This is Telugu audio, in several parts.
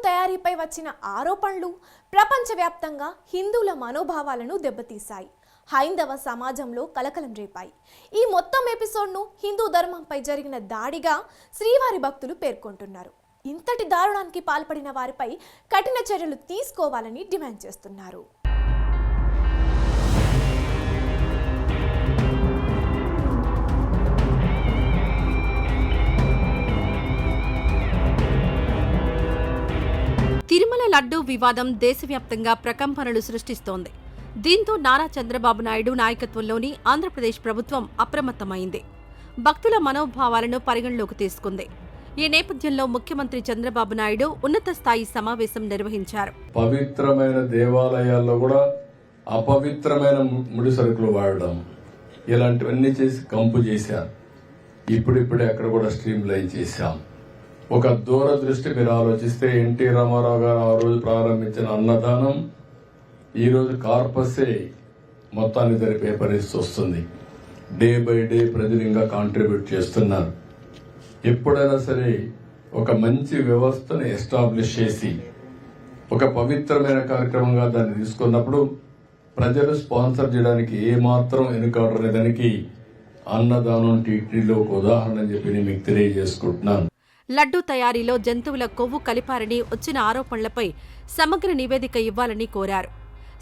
తయారీపై వచ్చిన ఆరోపణలు ప్రపంచవ్యాప్తంగా హిందువుల మనోభావాలను దెబ్బతీశాయి. హైందవ సమాజంలో కలకలం రేపాయి. ఈ మొత్తం ఎపిసోడ్ను హిందూ ధర్మంపై జరిగిన దాడిగా శ్రీవారి భక్తులు పేర్కొంటున్నారు. ఇంతటి దారుణానికి పాల్పడిన వారిపై కఠిన చర్యలు తీసుకోవాలని డిమాండ్ చేస్తున్నారు. తిరుమల లడ్డూ వివాదం దేశవ్యాప్తంగా ప్రకంపనలు సృష్టిస్తోంది. దీంతో నారా చంద్రబాబు నాయుడు నాయకత్వంలోని ఆంధ్రప్రదేశ్ ప్రభుత్వం అప్రమత్తమైంది. భక్తుల మనోభావాలను పరిగణలోకి తీసుకుంది. ఈ నేపథ్యంలో ముఖ్యమంత్రి చంద్రబాబు నాయుడు ఉన్నత స్థాయి సమావేశం నిర్వహించారు. పవిత్రమైన దేవాలయాల్లో కూడా అపవిత్రమైన ముడి సరుకులు వాడడం, ఇలాంటివన్నీ చేసి కంపు చేశారు. ఇప్పుడిప్పుడే అక్కడ కూడా స్ట్రీమ్ లైన్ చేశాం. ఒక దూరదృష్టి మీరు ఆలోచిస్తే ఎన్టీ రామారావు గారు ఆ రోజు ప్రారంభించిన అన్నదానం ఈ రోజు కార్పసే మొత్తాన్ని జరిపే పరిస్థితి వస్తుంది. డే బై డే ప్రజలు ఇంకా కాంట్రిబ్యూట్ చేస్తున్నారు. ఎప్పుడైనా సరే ఒక మంచి వ్యవస్థను ఎస్టాబ్లిష్ చేసి ఒక పవిత్రమైన కార్యక్రమంగా దాన్ని తీసుకున్నప్పుడు ప్రజలు స్పాన్సర్ చేయడానికి ఏమాత్రం వెనుకాడనే దానికి అన్నదానం టీటీలో ఒక ఉదాహరణ చెప్పి నేను మీకు తెలియజేసుకుంటున్నాను. లడ్డూ తయారీలో జంతువుల కొవ్వు కలిపారని వచ్చిన ఆరోపణలపై సమగ్ర నివేదిక ఇవ్వాలని కోరారు.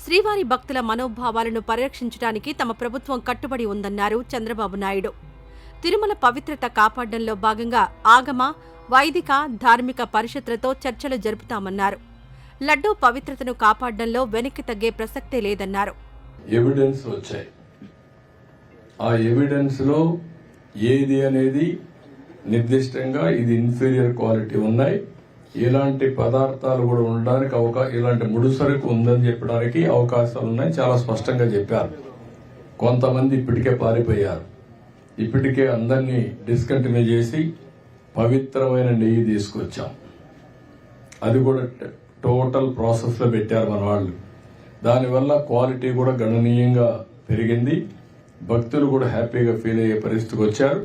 శ్రీవారి భక్తుల మనోభావాలను పరిరక్షించడానికి తమ ప్రభుత్వం కట్టుబడి ఉందన్నారు చంద్రబాబు నాయుడు. తిరుమల పవిత్రత కాపాడడంలో భాగంగా ఆగమ, వైదిక, ధార్మిక పరిషత్లతో చర్చలు జరుపుతామన్నారు. లడ్డూ పవిత్రతను కాపాడడంలో వెనక్కి తగ్గే ప్రసక్తే లేదన్నారు. ఎవిడెన్స్ వచ్చాయి. ఆ ఎవిడెన్స్ లో ఏది అనేది నిర్దిష్టంగా ఇది ఇన్ఫీరియర్ క్వాలిటీ ఉన్నాయి, ఇలాంటి పదార్థాలు కూడా ఉండడానికి ఇలాంటి ముడిసరుకు ఉందని చెప్పడానికి అవకాశాలు ఉన్నాయి, చాలా స్పష్టంగా చెప్పారు. కొంతమంది ఇప్పటికే పారిపోయారు. ఇప్పటికే అందరినీ డిస్కంటిన్యూ చేసి పవిత్రమైన నెయ్యి తీసుకొచ్చాం. అది కూడా టోటల్ ప్రాసెస్ లో పెట్టారు మన వాళ్ళు. దానివల్ల క్వాలిటీ కూడా గణనీయంగా పెరిగింది. భక్తులు కూడా హ్యాపీగా ఫీల్ అయ్యే పరిస్థితికి వచ్చారు.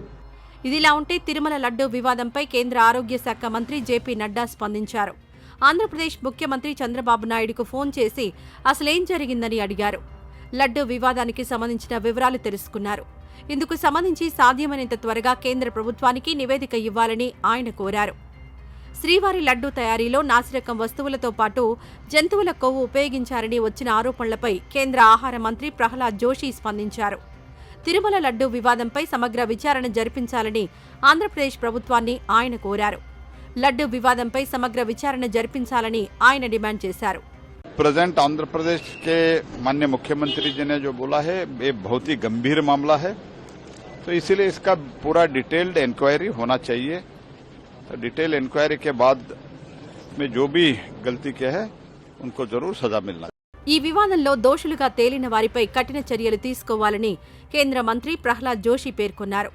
ఇదిలా ఉంటే తిరుమల లడ్డూ వివాదంపై కేంద్ర ఆరోగ్య శాఖ మంత్రి జేపీ నడ్డా స్పందించారు. ఆంధ్రప్రదేశ్ ముఖ్యమంత్రి చంద్రబాబు నాయుడుకు ఫోన్ చేసి అసలేం జరిగిందని అడిగారు. లడ్డూ వివాదానికి సంబంధించిన వివరాలు తెలుసుకున్నారు. ఇందుకు సంబంధించి సాధ్యమైనంత త్వరగా కేంద్ర ప్రభుత్వానికి నివేదిక ఇవ్వాలని ఆయన కోరారు. శ్రీవారి లడ్డూ తయారీలో నాసిరకం వస్తువులతో పాటు జంతువుల కొవ్వు ఉపయోగించారని వచ్చిన ఆరోపణలపై కేంద్ర ఆహార మంత్రి ప్రహ్లాద్ జోషి స్పందించారు. తిరుమల లడ్డూ వివాదంపై సమగ్ర విచారణ జరిపించాలని ఆంధ్రప్రదేశ్ ప్రభుత్వాన్ని ఆయన కోరారు. లడ్డూ వివాదంపై సమగ్ర విచారణ జరిపించాలని ఆయన డిమాండ్ చేశారు. प्रेजेंट आंध्र प्रदेश के माननीय मुख्यमंत्री जी ने जो बोला है ये बहुत ही गंभीर मामला है, तो इसीलिए इसका पूरा डिटेल्ड इंक्वायरी होना चाहिए. तो डिटेल इंक्वायरी के बाद में जो भी गलती किया है उनको जरूर सजा मिलना. ఈ వివాదంలో దోషులుగా తేలిన వారిపై కఠిన చర్యలు తీసుకోవాలని కేంద్ర మంత్రి ప్రహ్లాద్ జోషి పేర్కొన్నారు.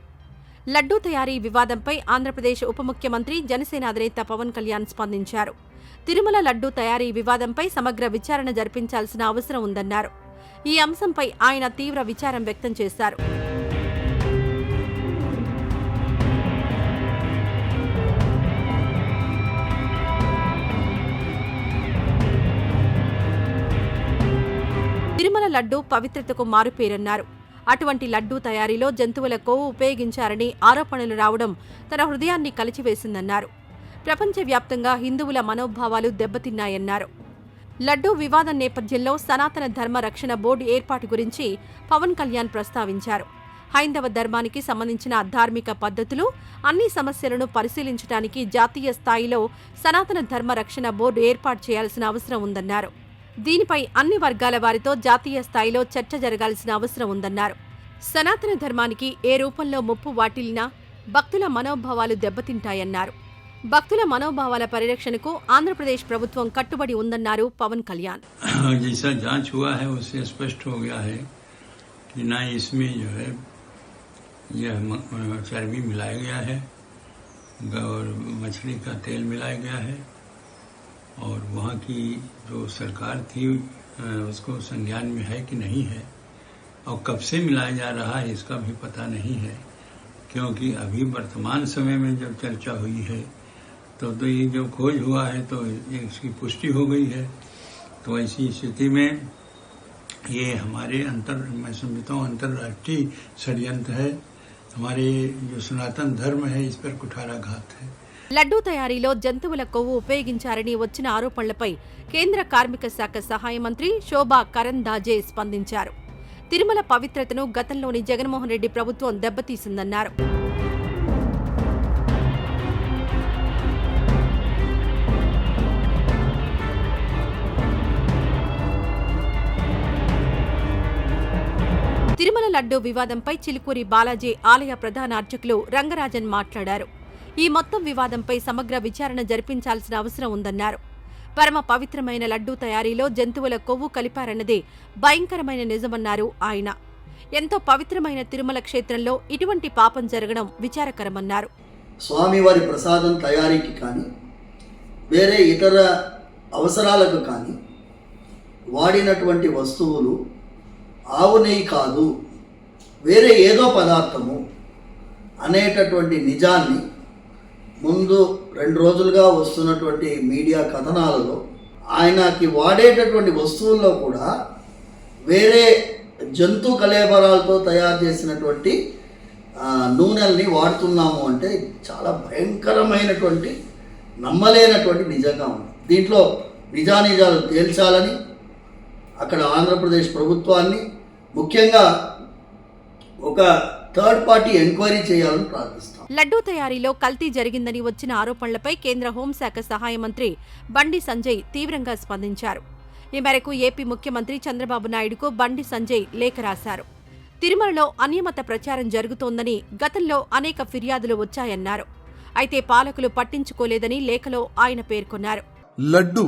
లడ్డూ తయారీ వివాదంపై ఆంధ్రప్రదేశ్ ఉప ముఖ్యమంత్రి జనసేన అధినేత పవన్ కళ్యాణ్ స్పందించారు. తిరుమల లడ్డూ తయారీ వివాదంపై సమగ్ర విచారణ జరిపించాల్సిన అవసరం ఉందన్నారు. ఈ అంశంపై ఆయన తీవ్ర విచారం వ్యక్తం చేశారు. తిరుమల లడ్డూ పవిత్రతకు మారుపేరన్నారు. అటువంటి లడ్డూ తయారీలో జంతువుల కొవ్వు ఉపయోగించారని ఆరోపణలు రావడం తన హృదయాన్ని కలిచివేసిందన్నారు. ప్రపంచవ్యాప్తంగా హిందువుల మనోభావాలు దెబ్బతిన్నాయన్నారు. లడ్డూ వివాదం నేపథ్యంలో సనాతన ధర్మ రక్షణ బోర్డు ఏర్పాటు గురించి పవన్ కళ్యాణ్ ప్రస్తావించారు. హైందవ ధర్మానికి సంబంధించిన ధార్మిక పద్ధతులు, అన్ని సమస్యలను పరిశీలించడానికి జాతీయ స్థాయిలో సనాతన ధర్మ రక్షణ బోర్డు ఏర్పాటు చేయాల్సిన అవసరం ఉందన్నారు. దీనిపై అన్ని వర్గాల వారితో జాతీయ స్థాయిలో చర్చ జరగాల్సిన అవసరం ఉందన్నారు. సనాతన ధర్మానికి ఏ రూపంలో ముప్పు వాటిల్లినా భక్తుల మనోభావాలు దెబ్బతింటాయన్నారు. భక్తుల మనోభావాల పరిరక్షణకు ఆంధ్రప్రదేశ్ ప్రభుత్వం కట్టుబడి ఉందన్నారు పవన్ కళ్యాణ్. जैसा जांच हुआ है उससे स्पष्ट हो गया है कि ना इसमें जो है यह चर्बी मिलाया गया है और मछली का तेल मिलाया गया है, और वहाँ की जो सरकार थी उसको संज्ञान में है कि नहीं है, और कब से मिलाया जा रहा है इसका भी पता नहीं है, क्योंकि अभी वर्तमान समय में जब चर्चा हुई है तो ये जो खोज हुआ है तो इसकी पुष्टि हो गई है। तो ऐसी स्थिति में ये हमारे मैं समझता हूँ अंतर्राष्ट्रीय षड्यंत्र है। हमारे जो सनातन धर्म है इस पर कुठाराघात है। లడ్డూ తయారీలో జంతువుల కొవ్వు ఉపయోగించారని వచ్చిన ఆరోపణలపై కేంద్ర కార్మిక శాఖ సహాయ మంత్రి శోభా కరంద్లాజే స్పందించారు. తిరుమల పవిత్రతను గతంలోని జగన్మోహన్ రెడ్డి ప్రభుత్వం దెబ్బతీసిందన్నారు. తిరుమల లడ్డూ వివాదంపై చిలుకూరి బాలాజీ ఆలయ ప్రధాన అర్చకులు రంగరాజన్ మాట్లాడారు. ఈ మొత్తం వివాదంపై సమగ్ర విచారణ జరిపించాల్సిన అవసరం ఉందన్నారు. పరమ పవిత్రమైన లడ్డూ తయారీలో జంతువుల కొవ్వు కలిపారన్నదే భయంకరమైన నిజమన్నారు ఆయన. ఎంతో పవిత్రమైన తిరుమల క్షేత్రంలో ఇటువంటి పాపం జరగడం విచారకరమన్నారు. స్వామివారి ప్రసాదం తయారీకి కానీ వేరే ఇతర అవసరాలకు కానీ వాడినటువంటి వస్తువులు ఆవు నెయ్యి కాదు, వేరే ఏదో పదార్థము అనేటటువంటి నిజాన్ని ముందు 2 రోజులుగా వస్తున్నటువంటి మీడియా కథనాలలో ఆయనకి వాడేటటువంటి వస్తువుల్లో కూడా వేరే జంతు కళేబరాలతో తయారు చేసినటువంటి నూనెల్ని వాడుతున్నాము అంటే చాలా భయంకరమైనటువంటి నమ్మలేనటువంటి నిజంగా ఉంది. దీంట్లో నిజానిజాలు తేల్చాలని అక్కడ ఆంధ్రప్రదేశ్ ప్రభుత్వాన్ని ముఖ్యంగా ఒక థర్డ్ పార్టీ ఎంక్వైరీ చేయాలని ప్రార్థిస్తాం. లడ్డూ తయారీలో కల్తీ జరిగిందని వచ్చిన ఆరోపణలపై కేంద్ర హోంశాఖ సహాయ మంత్రి బండి సంజయ్ తీవ్రంగా స్పందించారు. ఈ మేరకు ఏపీ ముఖ్యమంత్రి చంద్రబాబు నాయుడుకు బండి సంజయ్ లేఖ రాశారు. తిరుమలలో అనియమిత ప్రచారం జరుగుతోందని గతంలో అనేక ఫిర్యాదులు వచ్చాయన్నారు. అయితే పాలకులు పట్టించుకోలేదని లేఖలో ఆయన పేర్కొన్నారు. लड्डू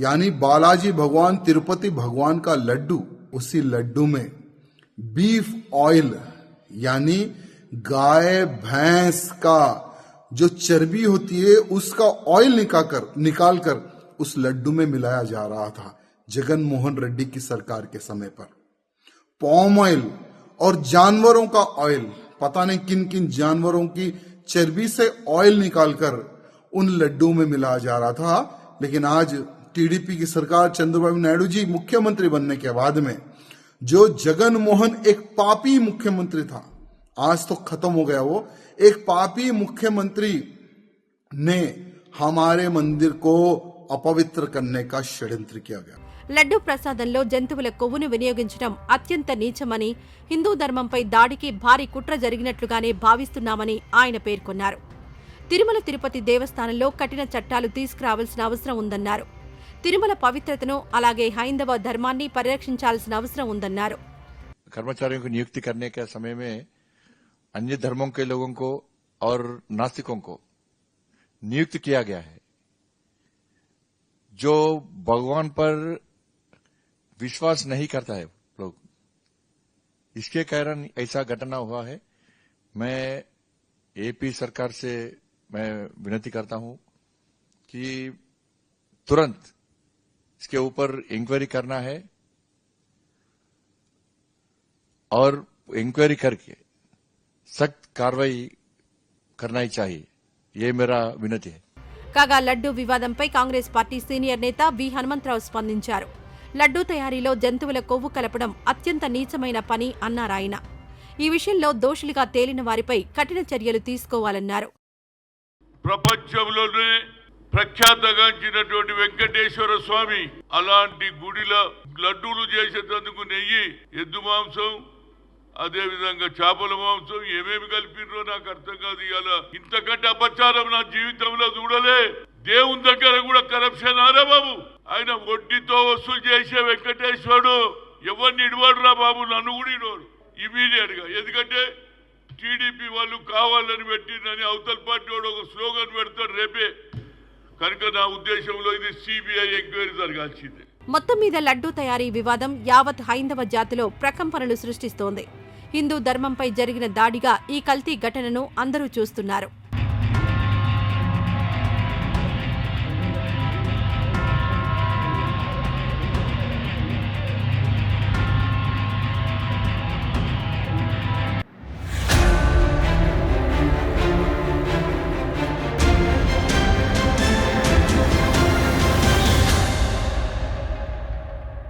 यानी बालाजी भगवान तिरुपति भगवान का लड्डू, उसी लड्डू में बीफ ऑयल यानी गाय भैंस का जो चर्बी होती है उसका ऑयल निकालकर उस लड्डू में मिलाया जा रहा था जगन मोहन रेड्डी की सरकार के समय पर। पॉम ऑयल और जानवरों का ऑयल, पता नहीं किन किन जानवरों की चर्बी से ऑयल निकालकर उन लड्डू में मिलाया जा रहा था। लेकिन आज टीडीपी की सरकार चंद्रबाबू नायडू जी मुख्यमंत्री बनने के बाद में जो जगन मोहन एक पापी मुख्यमंत्री था, आज तो खत्म हो गया, वो एक पापी मुख्यमंत्री ने हमारे मंदिर को अपवित्र करने का षड्यंत्र किया गया। లడ్డూ ప్రసాదంలో జంతువుల కొవ్వును వినియోగించడం అత్యంత నీచమని, హిందూ ధర్మంపై దాడికి భారీ కుట్ర జరిగినట్లుగానే భావిస్తున్నామని ఆయన పేర్కొన్నారు. తిరుమల తిరుపతి దేవస్థానంలో కఠిన చట్టాలు తీసుకురావాల్సిన అవసరం ఉందన్నారు. తిరుమల పవిత్రతను అలాగే హైందవ ధర్మాన్ని పరిరక్షించాల్సిన అవసరం ఉందన్నారు. कर्मचारियों की नियुक्ति करने के समय में अन्य धर्मों के लोगों को और नास्तिकों को नियुक्त किया गया है. जो भगवान पर विश्वास नहीं करता है लोग, इसके कारण ऐसा घटना हुआ है. मैं एपी सरकार से मैं विनती करता हूं कि तुरंत इसके ऊपर इंक्वायरी करना है और इंक्वायरी करके सख्त कार्रवाई करना ही चाहिए. ये मेरा विनती है. కాగా లడ్డూ వివాదంపై కాంగ్రెస్ పార్టీ సీనియర్ నేత వి హనుమంతరావు స్పందించారు. లడ్డూ తయారీలో జంతువుల కొవ్వు కలపడం అత్యంత నీచమైన పని అన్నారాయన. ఈ విషయంలో దోషులుగా తేలిన వారిపై కఠిన చర్యలు తీసుకోవాలన్నారు. ప్రపంచంలోనే ప్రఖ్యాతగాంచినటువంటి వెంకటేశ్వర స్వామి అలాంటి గుడిలో లడ్డూలు చేసేందుకు నెయ్యి, ఎద్దు మాంసం, అదే విధంగా చేపల మాంసం ఏమేమి కలిపినో నాకు అర్థం కాదు. ఇవాళ ఇంతకంటే అపచారం నా జీవితంలో చూడలే. దేవుని దగ్గర కూడా కరప్షన్ ఆరా బాబు. ఆయన వడ్డీతో వసూలు చేసే వెంకటేశ్వరుడు ఎవరిని ఇడవాడు రా బాబు, నన్ను కూడా ఇడవాడు ఇమీడియట్ గా. ఎందుకంటే టీడీపీ వాళ్ళు కావాలని పెట్టిందని అవతల పార్టీ వాడు ఒక స్లోగన్ పెడతాడు రేపే. కనుక నా ఉద్దేశంలో ఇది సిబిఐ ఎంక్వైరీ జరగాల్సిందే. మొత్తం మీద లడ్డూ తయారీ వివాదం యావత్ హైందవ జాతిలో ప్రకంపనలు సృష్టిస్తోంది. హిందూ ధర్మంపై జరిగిన దాడిగా ఈ కల్తీ ఘటనను అందరూ చూస్తున్నారు.